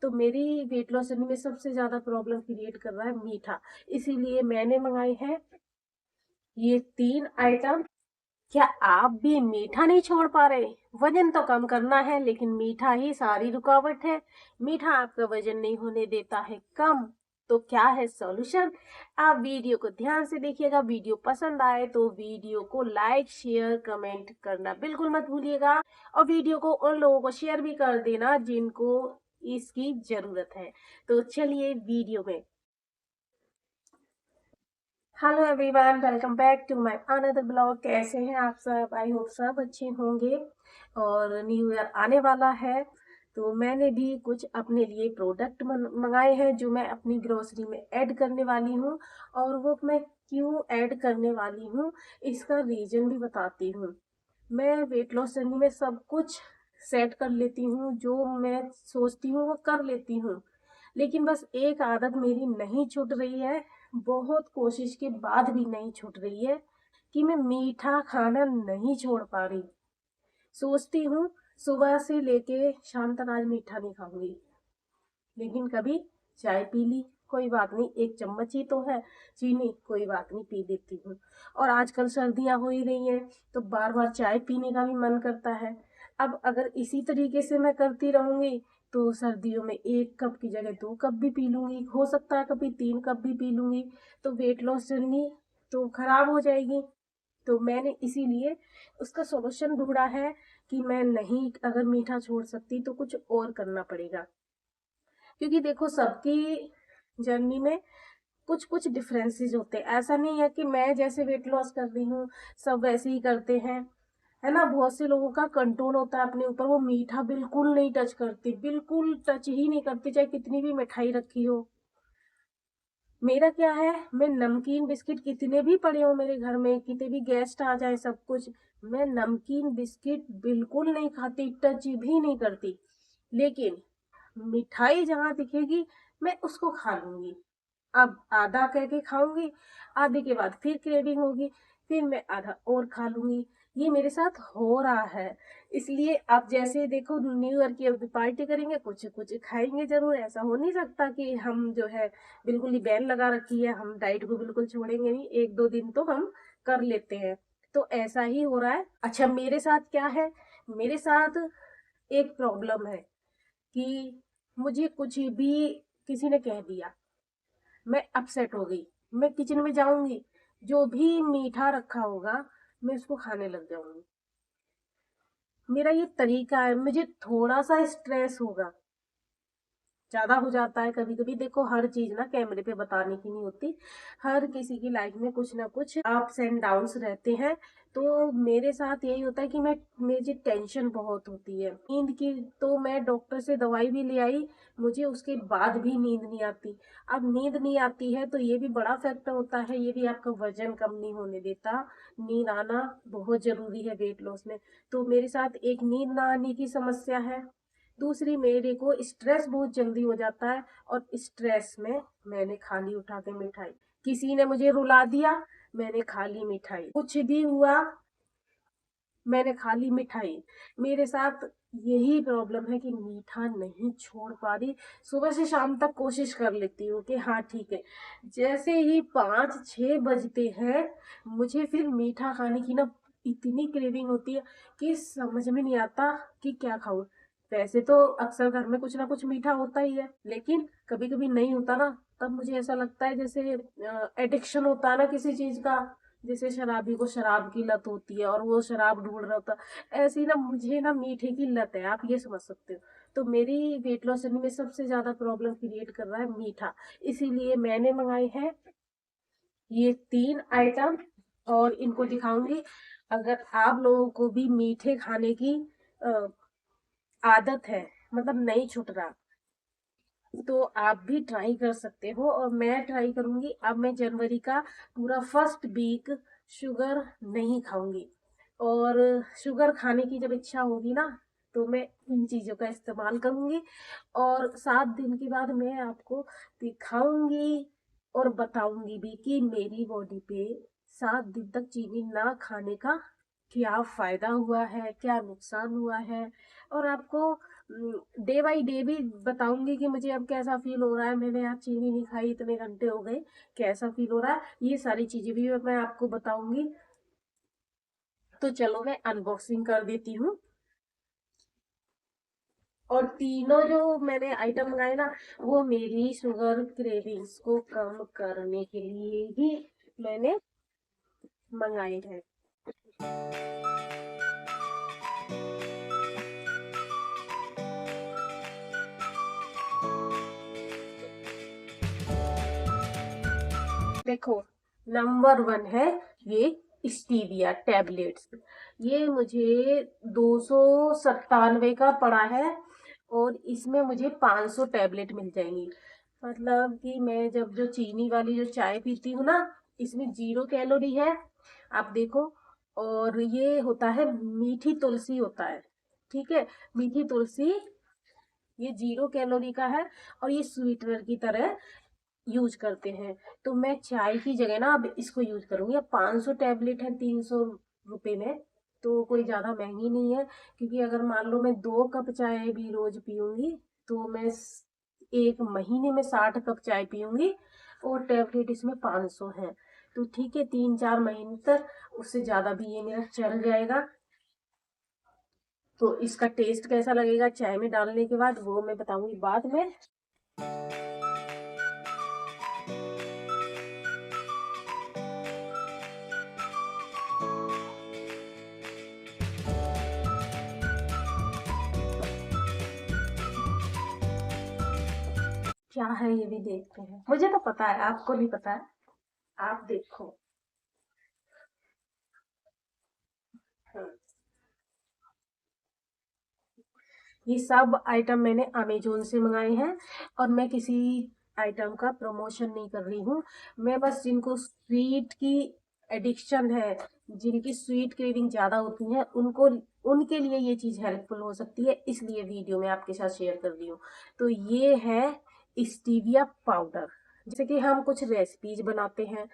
तो मेरी weight loss journey में सबसे ज्यादा प्रॉब्लम क्रिएट कर रहा है मीठा। इसीलिए मैंने मंगाए हैं ये 3 आइटम। क्या आप भी मीठा नहीं छोड़ पा रहे? वजन तो कम करना है लेकिन मीठा ही सारी रुकावट है। मीठा आपका वजन नहीं होने देता है कम। तो क्या है सॉल्यूशन? आप वीडियो को ध्यान से देखिएगा। वीडियो पसंद आए तो वीडियो को लाइक शेयर कमेंट करना बिल्कुल मत भूलिएगा, और वीडियो को उन लोगों को शेयर भी कर देना जिनको इसकी जरूरत है। तो चलिए वीडियो में। Hello everyone, welcome back to my another blog. कैसे हैं आप सब? आई होप सब अच्छे होंगे। और न्यू ईयर आने वाला है तो मैंने भी कुछ अपने लिए प्रोडक्ट मंगाए हैं जो मैं अपनी ग्रोसरी में ऐड करने वाली हूँ। और वो मैं क्यों ऐड करने वाली हूँ इसका रीजन भी बताती हूँ। मैं वेट लॉस जर्नी में सब कुछ सेट कर लेती हूँ, जो मैं सोचती हूँ वो कर लेती हूँ। लेकिन बस एक आदत मेरी नहीं छूट रही है, बहुत कोशिश के बाद भी नहीं छूट रही है, कि मैं मीठा खाना नहीं छोड़ पा रही। सोचती हूँ सुबह से लेके शाम तक आज मीठा नहीं खाऊंगी, लेकिन कभी चाय पी ली, कोई बात नहीं, एक चम्मच ही तो है चीनी, कोई बात नहीं पी लेती हूँ। और आजकल सर्दियां हो ही रही हैं तो बार बार चाय पीने का भी मन करता है। अब अगर इसी तरीके से मैं करती रहूंगी तो सर्दियों में 1 कप की जगह 2 कप भी पी लूंगी, हो सकता है कभी 3 कप भी पी लूंगी। तो वेट लॉस जर्नी तो खराब हो जाएगी। तो मैंने इसीलिए उसका सॉल्यूशन ढूंढा है कि मैं नहीं अगर मीठा छोड़ सकती तो कुछ और करना पड़ेगा। क्योंकि देखो सबकी जर्नी में कुछ कुछ डिफरेंसेस होते हैं। ऐसा नहीं है कि मैं जैसे वेट लॉस कर रही हूँ सब वैसे ही करते हैं, है ना। बहुत से लोगों का कंट्रोल होता है अपने ऊपर, वो मीठा बिल्कुल नहीं टच करते, बिल्कुल टच ही नहीं करते चाहे कितनी भी मिठाई रखी हो। मेरा क्या है, मैं नमकीन बिस्किट कितने भी पड़े हो मेरे घर में, कितने भी गेस्ट आ जाए सब कुछ, मैं नमकीन बिस्किट बिल्कुल नहीं खाती, टच भी नहीं करती। लेकिन मिठाई जहां दिखेगी मैं उसको खा लूंगी। अब आधा कह के खाऊंगी, आधे के बाद फिर क्रेविंग होगी, फिर मैं आधा और खा लूंगी। ये मेरे साथ हो रहा है। इसलिए आप जैसे देखो न्यू ईयर की अभी पार्टी करेंगे, कुछ कुछ खाएंगे जरूर। ऐसा हो नहीं सकता कि हम जो है बिल्कुल ही बैन लगा रखी है, हम डाइट को बिल्कुल छोड़ेंगे नहीं, 1-2 दिन तो हम कर लेते हैं। तो ऐसा ही हो रहा है। अच्छा मेरे साथ क्या है, मेरे साथ एक प्रॉब्लम है कि मुझे कुछ भी किसी ने कह दिया, मैं अपसेट हो गई। मैं किचन में जाऊंगी, जो भी मीठा रखा होगा मैं उसको खाने लग जाऊंगी। मेरा ये तरीका है। मुझे थोड़ा सा स्ट्रेस होगा, ज्यादा हो जाता है कभी कभी। देखो हर चीज ना कैमरे पे बताने की नहीं होती, हर किसी की लाइफ में कुछ ना कुछ अप्स एंड डाउन्स रहते हैं। तो मेरे साथ यही होता है कि मुझे टेंशन बहुत होती है नींद की। तो मैं डॉक्टर से दवाई भी ले आई, मुझे उसके बाद भी नींद नहीं आती। अब नींद नहीं आती है तो ये भी बड़ा फैक्टर होता है, ये भी आपका वजन कम नहीं होने देता। नींद आना बहुत जरूरी है वेट लॉस में। तो मेरे साथ एक नींद ना आने की समस्या है, दूसरी मेरे को स्ट्रेस बहुत जल्दी हो जाता है। और स्ट्रेस में मैंने खा ली उठा के मिठाई, किसी ने मुझे रुला दिया, मैंने खा ली मिठाई, कुछ भी हुआ मैंने खा ली मिठाई। मेरे साथ यही प्रॉब्लम है कि मीठा नहीं छोड़ पा रही। सुबह से शाम तक कोशिश कर लेती हूँ कि हाँ ठीक है, जैसे ही 5-6 बजते हैं मुझे फिर मीठा खाने की ना इतनी क्रेविंग होती है कि समझ में नहीं आता कि क्या खाऊं। वैसे तो अक्सर घर में कुछ ना कुछ मीठा होता ही है, लेकिन कभी कभी नहीं होता ना, तब मुझे ऐसा लगता है जैसे एडिक्शन होता है ना किसी चीज का। जैसे शराबी को शराब की लत होती है और वो शराब ढूंढ रहा होता है, ऐसी ना मुझे ना मीठे की लत है, आप ये समझ सकते हो। तो मेरी वेट लॉस जर्नी में सबसे ज्यादा प्रॉब्लम क्रिएट कर रहा है मीठा। इसीलिए मैंने मंगाए हैं ये 3 आइटम, और इनको दिखाऊंगी। अगर आप लोगों को भी मीठे खाने की अ, आदत है, मतलब नहीं छूट रहा, तो आप भी ट्राई कर सकते हो। और मैं ट्राई करूंगी, अब मैं जनवरी का पूरा फर्स्ट वीक शुगर नहीं खाऊंगी। और शुगर खाने की जब इच्छा होगी ना तो मैं इन चीजों का इस्तेमाल करूंगी। और 7 दिन के बाद मैं आपको दिखाऊंगी और बताऊंगी भी कि मेरी बॉडी पे 7 दिन तक चीनी ना खाने का क्या फायदा हुआ है, क्या नुकसान हुआ है। और आपको डे बाई डे भी बताऊंगी कि मुझे अब कैसा फील हो रहा है। मैंने आज चीनी नहीं खाई, इतने घंटे हो गए, कैसा फील हो रहा है, ये सारी चीजें भी मैं आपको बताऊंगी। तो चलो मैं अनबॉक्सिंग कर देती हूँ। और तीनों जो मैंने आइटम मंगाए ना, वो मेरी शुगर क्रेविंग्स को कम करने के लिए ही मैंने मंगाए हैं। देखो, नंबर 1 है ये स्टीविया टैबलेट्स। ये मुझे 297 का पड़ा है और इसमें मुझे 500 टैबलेट मिल जाएंगी। मतलब कि मैं जब जो चीनी वाली जो चाय पीती हूँ ना, इसमें 0 कैलोरी है, आप देखो। और ये होता है मीठी तुलसी होता है, ठीक है, मीठी तुलसी, ये 0 कैलोरी का है। और ये स्वीटनर की तरह यूज करते हैं। तो मैं चाय की जगह ना अब इसको यूज करूंगी। अब 500 टैबलेट है 300 रुपए में, तो कोई ज्यादा महंगी नहीं है। क्योंकि अगर मान लो मैं 2 कप चाय भी रोज पीऊंगी, तो मैं एक महीने में 60 कप चाय पीऊंगी। और टैबलेट इसमें 500 है, तो ठीक है, 3-4 महीने तक, उससे ज्यादा भी ये मेरा चल जाएगा। तो इसका टेस्ट कैसा लगेगा चाय में डालने के बाद, वो मैं बताऊंगी बाद में। क्या है ये भी देखते हैं। मुझे तो पता है, आपको नहीं पता है, आप देखो। हम्म, ये सब आइटम मैंने अमेजोन से मंगाए हैं। और मैं किसी आइटम का प्रमोशन नहीं कर रही हूँ। मैं बस जिनको स्वीट की एडिक्शन है, जिनकी स्वीट क्रेविंग ज्यादा होती है, उनको, उनके लिए ये चीज हेल्पफुल हो सकती है, इसलिए वीडियो में आपके साथ शेयर कर रही हूँ। तो ये है स्टीविया पाउडर। जैसे कि हम कुछ रेसिपीज बनाते हैं,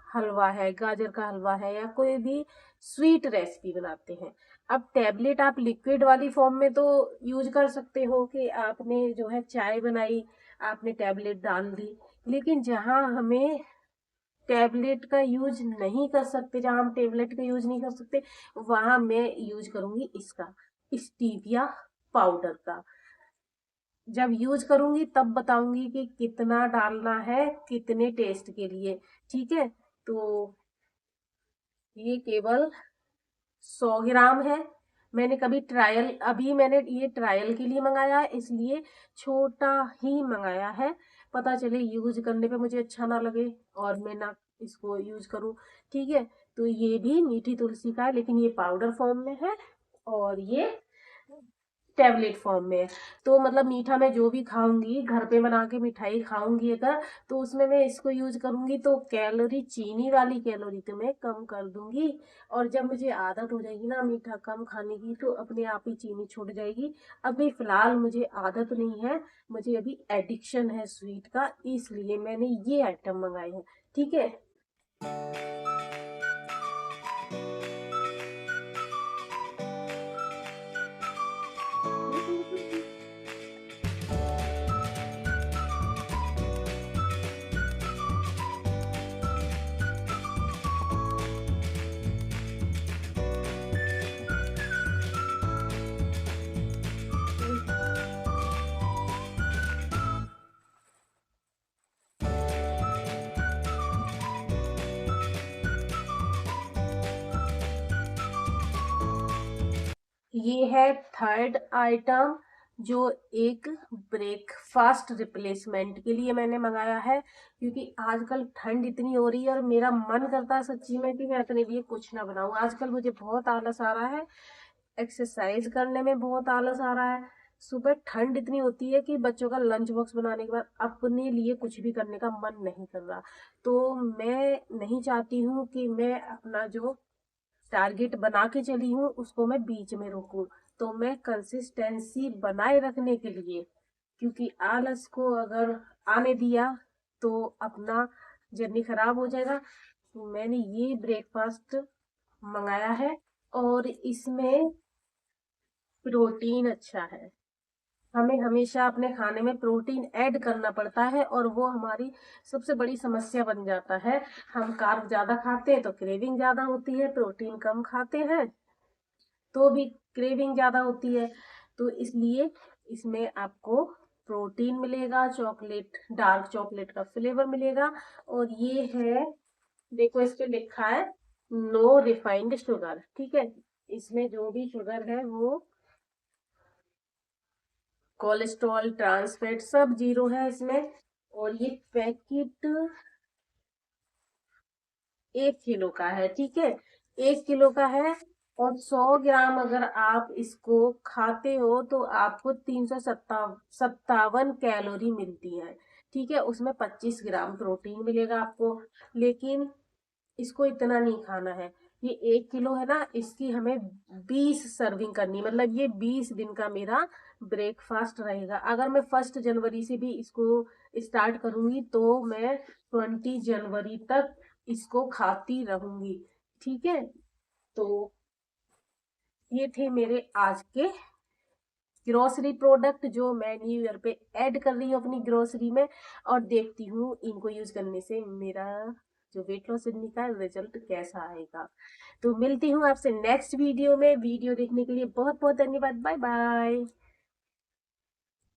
हलवा है, गाजर का हलवा है, या कोई भी स्वीट रेसिपी बनाते हैं। अब टैबलेट आप लिक्विड वाली फॉर्म में तो यूज कर सकते हो कि आपने जो है चाय बनाई, आपने टैबलेट डाल दी। लेकिन जहां हमें टैबलेट का यूज नहीं कर सकते, जहां हम टैबलेट का यूज नहीं कर सकते, वहां मैं यूज करूंगी इसका, स्टीविया पाउडर का। जब यूज करूंगी तब बताऊंगी कि कितना डालना है, कितने टेस्ट के लिए, ठीक है। तो ये केवल 100 ग्राम है। मैंने कभी ट्रायल, अभी मैंने ये ट्रायल के लिए मंगाया है, इसलिए छोटा ही मंगाया है। पता चले यूज करने पे मुझे अच्छा ना लगे और मैं ना इसको यूज करूं, ठीक है। तो ये भी मीठी तुलसी का है, लेकिन ये पाउडर फॉर्म में है और ये टैबलेट फॉर्म में है। तो मतलब मीठा मैं जो भी खाऊंगी, घर पे बना के मिठाई खाऊंगी अगर, तो उसमें मैं इसको यूज करूंगी, तो कैलोरी, चीनी वाली कैलोरी तो मैं कम कर दूंगी। और जब मुझे आदत हो जाएगी ना मीठा कम खाने की, तो अपने आप ही चीनी छूट जाएगी। अभी फिलहाल मुझे आदत नहीं है, मुझे अभी एडिक्शन है स्वीट का, इसलिए मैंने ये आइटम मंगाए हैं, ठीक है। ये है थर्ड आइटम, जो एक ब्रेकफास्ट रिप्लेसमेंट के लिए मैंने मंगाया है। क्योंकि आजकल ठंड इतनी हो रही है और मेरा मन करता है सच्ची में कि मैं अपने लिए कुछ ना बनाऊं। आजकल मुझे बहुत आलस आ रहा है, एक्सरसाइज करने में बहुत आलस आ रहा है। सुबह ठंड इतनी होती है कि बच्चों का लंच बॉक्स बनाने के बाद अपने लिए कुछ भी करने का मन नहीं कर रहा। तो मैं नहीं चाहती हूँ कि मैं अपना जो टारगेट बना के चली हूँ उसको मैं बीच में रोकूं। तो मैं कंसिस्टेंसी बनाए रखने के लिए, क्योंकि आलस को अगर आने दिया तो अपना जर्नी खराब हो जाएगा, तो मैंने ये ब्रेकफास्ट मंगाया है। और इसमें प्रोटीन अच्छा है, हमें हमेशा अपने खाने में प्रोटीन ऐड करना पड़ता है और वो हमारी सबसे बड़ी समस्या बन जाता है। हम कार्ब ज्यादा खाते हैं तो क्रेविंग ज्यादा होती है, प्रोटीन कम खाते हैं तो भी क्रेविंग ज्यादा होती है। तो इसलिए इसमें आपको प्रोटीन मिलेगा, चॉकलेट, डार्क चॉकलेट का फ्लेवर मिलेगा। और ये है, देखो इस पे लिखा है नो रिफाइंड शुगर, ठीक है। इसमें जो भी शुगर है वो कोलेस्ट्रॉल, ट्रांसफैट सब जीरो है इसमें। और ये पैकेट 1 किलो का है, ठीक है, 1 किलो का है। और 100 ग्राम अगर आप इसको खाते हो तो आपको 357 कैलोरी मिलती है, ठीक है। उसमें 25 ग्राम प्रोटीन मिलेगा आपको। लेकिन इसको इतना नहीं खाना है। ये 1 किलो है ना, इसकी हमें 20 सर्विंग करनी, मतलब ये 20 दिन का मेरा ब्रेकफास्ट रहेगा। अगर मैं 1 जनवरी से भी इसको स्टार्ट करूंगी तो मैं 20 जनवरी तक इसको खाती रहूंगी, ठीक है। तो ये थे मेरे आज के ग्रोसरी प्रोडक्ट जो मैं न्यू ईयर पे ऐड कर रही हूँ अपनी ग्रोसरी में। और देखती हूँ इनको यूज करने से मेरा जो वेट लॉस जर्नी का रिजल्ट कैसा आएगा। तो मिलती हूँ आपसे नेक्स्ट वीडियो में। वीडियो देखने के लिए बहुत बहुत धन्यवाद। Bye bye.